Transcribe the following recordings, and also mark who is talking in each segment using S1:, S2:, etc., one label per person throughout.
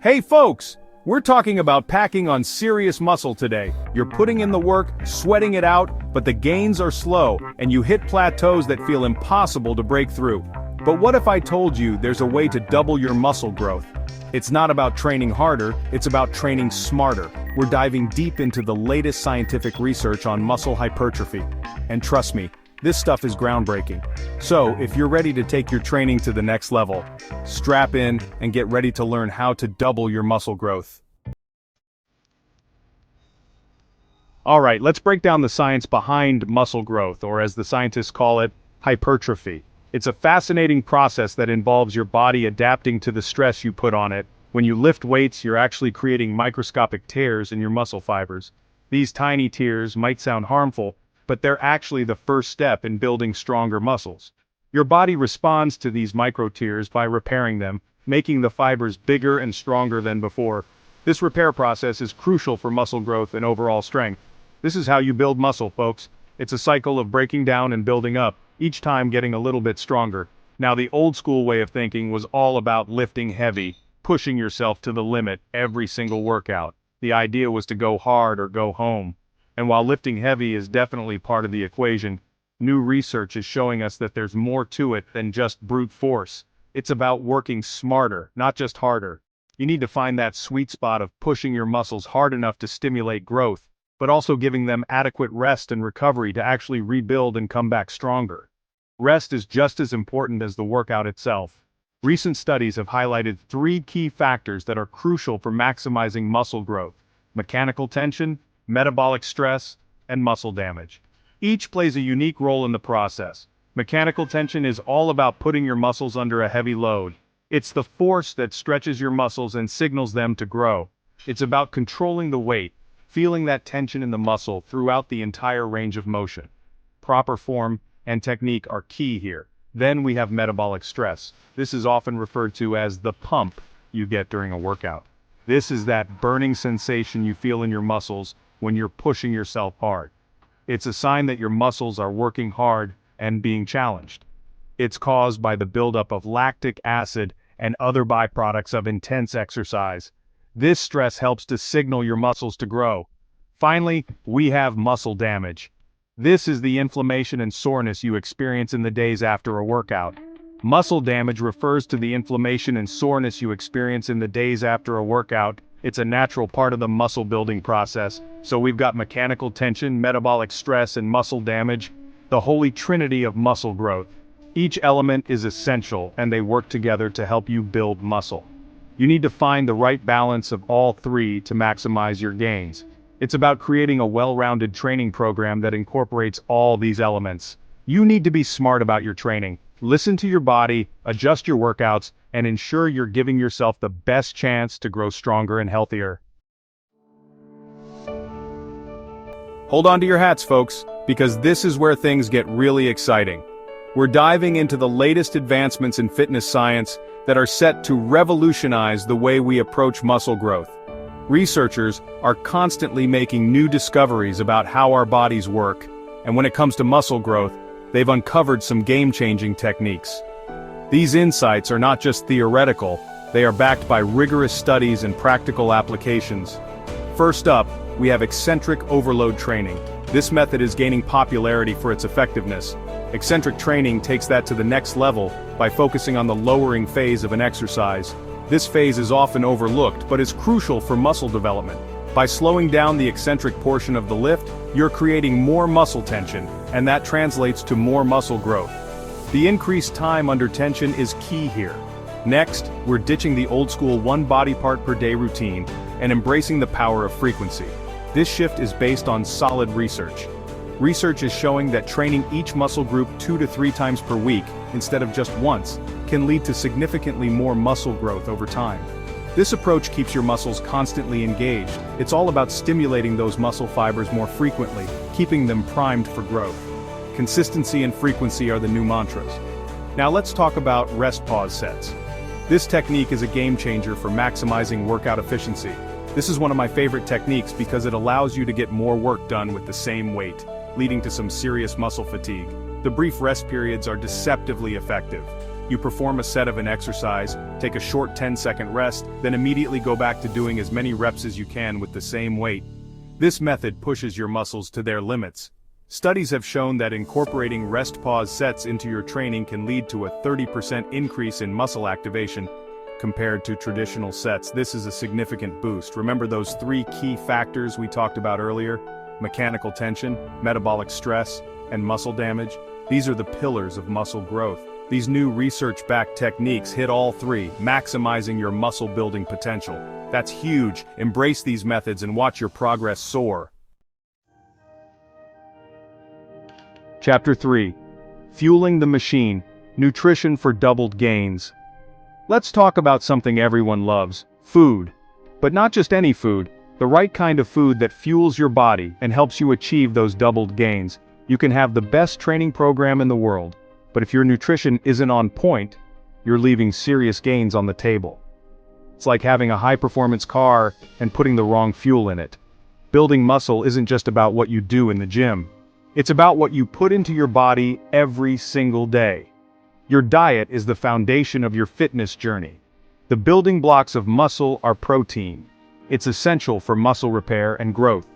S1: Hey folks! We're talking about packing on serious muscle today. You're putting in the work, sweating it out, but the gains are slow, and you hit plateaus that feel impossible to break through. But what if I told you there's a way to double your muscle growth? It's not about training harder, it's about training smarter. We're diving deep into the latest scientific research on muscle hypertrophy. And trust me, this stuff is groundbreaking. So, if you're ready to take your training to the next level, strap in and get ready to learn how to double your muscle growth. Alright, let's break down the science behind muscle growth, or as the scientists call it, hypertrophy. It's a fascinating process that involves your body adapting to the stress you put on it. When you lift weights, you're actually creating microscopic tears in your muscle fibers. These tiny tears might sound harmful, but they're actually the first step in building stronger muscles. Your body responds to these micro tears by repairing them, making the fibers bigger and stronger than before. This repair process is crucial for muscle growth and overall strength. This is how you build muscle, folks. It's a cycle of breaking down and building up, each time getting a little bit stronger. Now, the old school way of thinking was all about lifting heavy, pushing yourself to the limit every single workout. The idea was to go hard or go home. And while lifting heavy is definitely part of the equation, new research is showing us that there's more to it than just brute force. It's about working smarter, not just harder. You need to find that sweet spot of pushing your muscles hard enough to stimulate growth, but also giving them adequate rest and recovery to actually rebuild and come back stronger. Rest is just as important as the workout itself. Recent studies have highlighted 3 key factors that are crucial for maximizing muscle growth: mechanical tension, metabolic stress, and muscle damage. Each plays a unique role in the process. Mechanical tension is all about putting your muscles under a heavy load. It's the force that stretches your muscles and signals them to grow. It's about controlling the weight, feeling that tension in the muscle throughout the entire range of motion. Proper form and technique are key here. Then we have metabolic stress. This is often referred to as the pump you get during a workout. This is that burning sensation you feel in your muscles when you're pushing yourself hard. It's a sign that your muscles are working hard and being challenged. It's caused by the buildup of lactic acid and other byproducts of intense exercise. This stress helps to signal your muscles to grow. Finally, we have muscle damage. This is the inflammation and soreness you experience in the days after a workout. Muscle damage refers to the inflammation and soreness you experience in the days after a workout. It's a natural part of the muscle building process. So we've got mechanical tension, metabolic stress, and muscle damage, the holy trinity of muscle growth. Each element is essential, and they work together to help you build muscle. You need to find the right balance of all 3 to maximize your gains. It's about creating a well-rounded training program that incorporates all these elements. You need to be smart about your training. Listen to your body, adjust your workouts, and ensure you're giving yourself the best chance to grow stronger and healthier. Hold on to your hats, folks, because this is where things get really exciting. We're diving into the latest advancements in fitness science that are set to revolutionize the way we approach muscle growth. Researchers are constantly making new discoveries about how our bodies work, and when it comes to muscle growth, they've uncovered some game-changing techniques. These insights are not just theoretical, they are backed by rigorous studies and practical applications. First up, we have eccentric overload training. This method is gaining popularity for its effectiveness. Eccentric training takes that to the next level by focusing on the lowering phase of an exercise. This phase is often overlooked, but is crucial for muscle development. By slowing down the eccentric portion of the lift, you're creating more muscle tension, and that translates to more muscle growth. The increased time under tension is key here. Next, we're ditching the old-school 1 body part per day routine and embracing the power of frequency. This shift is based on solid research. Research is showing that training each muscle group 2 to 3 times per week, instead of just once, can lead to significantly more muscle growth over time. This approach keeps your muscles constantly engaged. It's all about stimulating those muscle fibers more frequently, keeping them primed for growth. Consistency and frequency are the new mantras. Now let's talk about rest-pause sets. This technique is a game changer for maximizing workout efficiency. This is one of my favorite techniques because it allows you to get more work done with the same weight, leading to some serious muscle fatigue. The brief rest periods are deceptively effective. You perform a set of an exercise, take a short 10-second rest, then immediately go back to doing as many reps as you can with the same weight. This method pushes your muscles to their limits. Studies have shown that incorporating rest-pause sets into your training can lead to a 30% increase in muscle activation compared to traditional sets. This is a significant boost. Remember those 3 key factors we talked about earlier? Mechanical tension, metabolic stress, and muscle damage? These are the pillars of muscle growth. These new research-backed techniques hit all 3, maximizing your muscle-building potential. That's huge. Embrace these methods and watch your progress soar. Chapter 3. Fueling the Machine. Nutrition for Doubled Gains. Let's talk about something everyone loves, food. But not just any food, the right kind of food that fuels your body and helps you achieve those doubled gains. You can have the best training program in the world, but if your nutrition isn't on point, you're leaving serious gains on the table. It's like having a high-performance car and putting the wrong fuel in it. Building muscle isn't just about what you do in the gym. It's about what you put into your body every single day. Your diet is the foundation of your fitness journey. The building blocks of muscle are protein. It's essential for muscle repair and growth.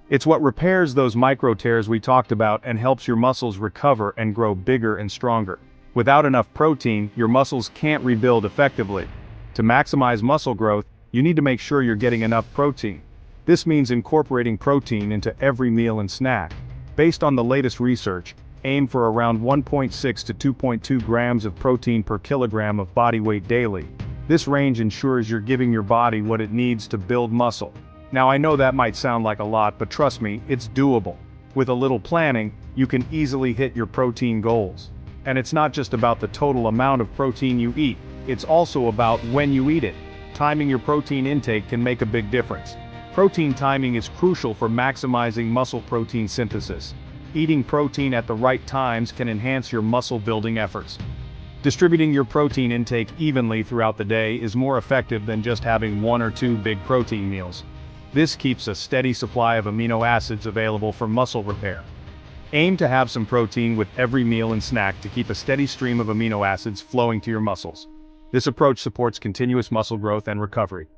S1: It's what repairs those micro tears we talked about and helps your muscles recover and grow bigger and stronger. Without enough protein, your muscles can't rebuild effectively. To maximize muscle growth, you need to make sure you're getting enough protein. This means incorporating protein into every meal and snack. Based on the latest research, aim for around 1.6 to 2.2 grams of protein per kilogram of body weight daily. This range ensures you're giving your body what it needs to build muscle. Now I know that might sound like a lot, but trust me, it's doable. With a little planning, you can easily hit your protein goals. And it's not just about the total amount of protein you eat, it's also about when you eat it. Timing your protein intake can make a big difference. Protein timing is crucial for maximizing muscle protein synthesis. Eating protein at the right times can enhance your muscle building efforts. Distributing your protein intake evenly throughout the day is more effective than just having 1 or 2 big protein meals. This keeps a steady supply of amino acids available for muscle repair. Aim to have some protein with every meal and snack to keep a steady stream of amino acids flowing to your muscles. This approach supports continuous muscle growth and recovery.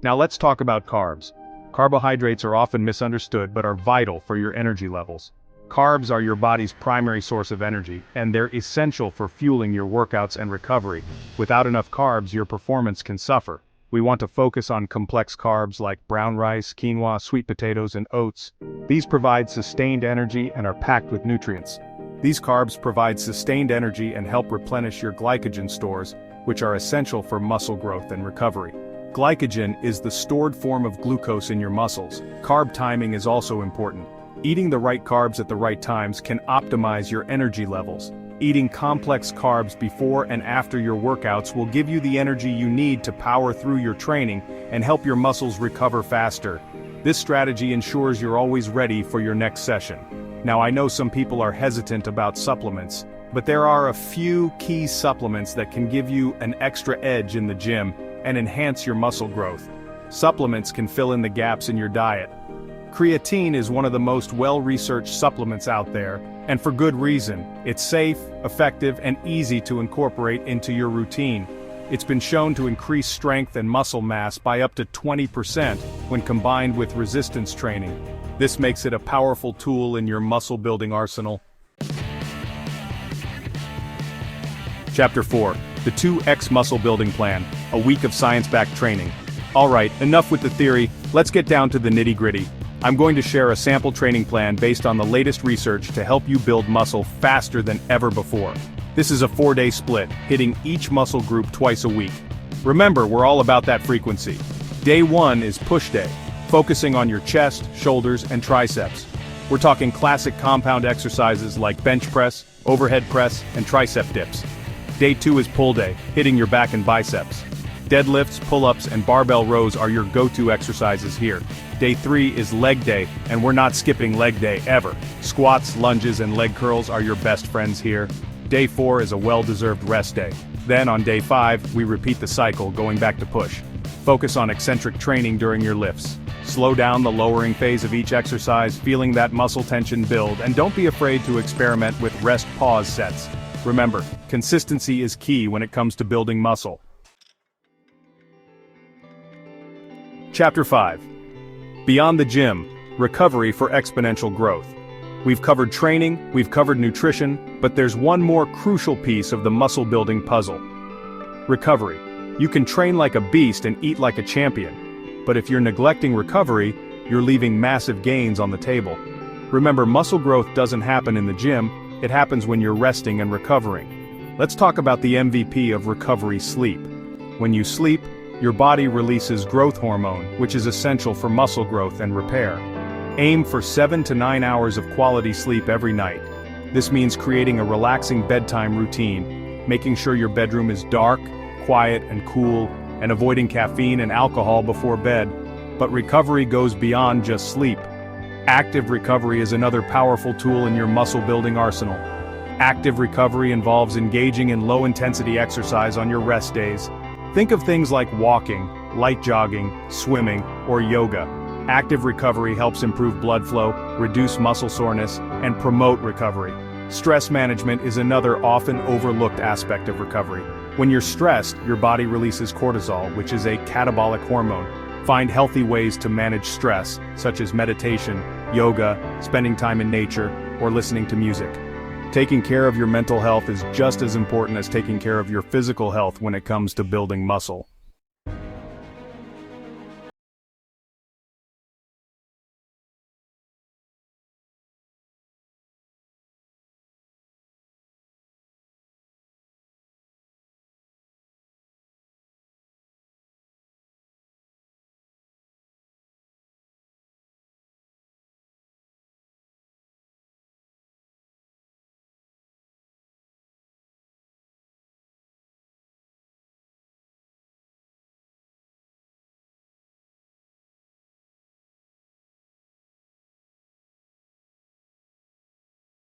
S1: Now let's talk about carbs. Carbohydrates are often misunderstood but are vital for your energy levels. Carbs are your body's primary source of energy, and they're essential for fueling your workouts and recovery. Without enough carbs, your performance can suffer. We want to focus on complex carbs like brown rice, quinoa, sweet potatoes, and oats. These provide sustained energy and are packed with nutrients. These carbs provide sustained energy and help replenish your glycogen stores, which are essential for muscle growth and recovery. Glycogen is the stored form of glucose in your muscles. Carb timing is also important. Eating the right carbs at the right times can optimize your energy levels. Eating complex carbs before and after your workouts will give you the energy you need to power through your training and help your muscles recover faster. This strategy ensures you're always ready for your next session. Now I know some people are hesitant about supplements, but there are a few key supplements that can give you an extra edge in the gym and enhance your muscle growth. Supplements can fill in the gaps in your diet. Creatine is one of the most well-researched supplements out there, and for good reason. It's safe, effective, and easy to incorporate into your routine. It's been shown to increase strength and muscle mass by up to 20% when combined with resistance training. This makes it a powerful tool in your muscle-building arsenal. Chapter 4. The 2X Muscle Building Plan, a week of science-backed training. Alright, enough with the theory, let's get down to the nitty-gritty. I'm going to share a sample training plan based on the latest research to help you build muscle faster than ever before. This is a 4-day split, hitting each muscle group twice a week. Remember, we're all about that frequency. Day 1 is push day, focusing on your chest, shoulders, and triceps. We're talking classic compound exercises like bench press, overhead press, and tricep dips. Day 2 is pull day, hitting your back and biceps. Deadlifts, pull-ups, and barbell rows are your go-to exercises here. Day 3 is leg day, and we're not skipping leg day ever. Squats, lunges, and leg curls are your best friends here. Day 4 is a well-deserved rest day. Then on day 5, we repeat the cycle, going back to push. Focus on eccentric training during your lifts. Slow down the lowering phase of each exercise, feeling that muscle tension build, and don't be afraid to experiment with rest-pause sets. Remember, Consistency is key when it comes to building muscle. Chapter 5. Beyond the gym, recovery for exponential growth. We've covered training, we've covered nutrition, but there's one more crucial piece of the muscle-building puzzle. Recovery. You can train like a beast and eat like a champion. But if you're neglecting recovery, you're leaving massive gains on the table. Remember, muscle growth doesn't happen in the gym, it happens when you're resting and recovering. Let's talk about the MVP of recovery: sleep. When you sleep, your body releases growth hormone, which is essential for muscle growth and repair. Aim for 7 to 9 hours of quality sleep every night. This means creating a relaxing bedtime routine, making sure your bedroom is dark, quiet, and cool, and avoiding caffeine and alcohol before bed. But recovery goes beyond just sleep. Active recovery is another powerful tool in your muscle-building arsenal. Active recovery involves engaging in low-intensity exercise on your rest days. Think of things like walking, light jogging, swimming, or yoga. Active recovery helps improve blood flow, reduce muscle soreness, and promote recovery. Stress management is another often overlooked aspect of recovery. When you're stressed, your body releases cortisol, which is a catabolic hormone. Find healthy ways to manage stress, such as meditation, yoga, spending time in nature, or listening to music. Taking care of your mental health is just as important as taking care of your physical health when it comes to building muscle.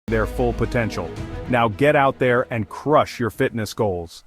S1: Their full potential. Now get out there and crush your fitness goals.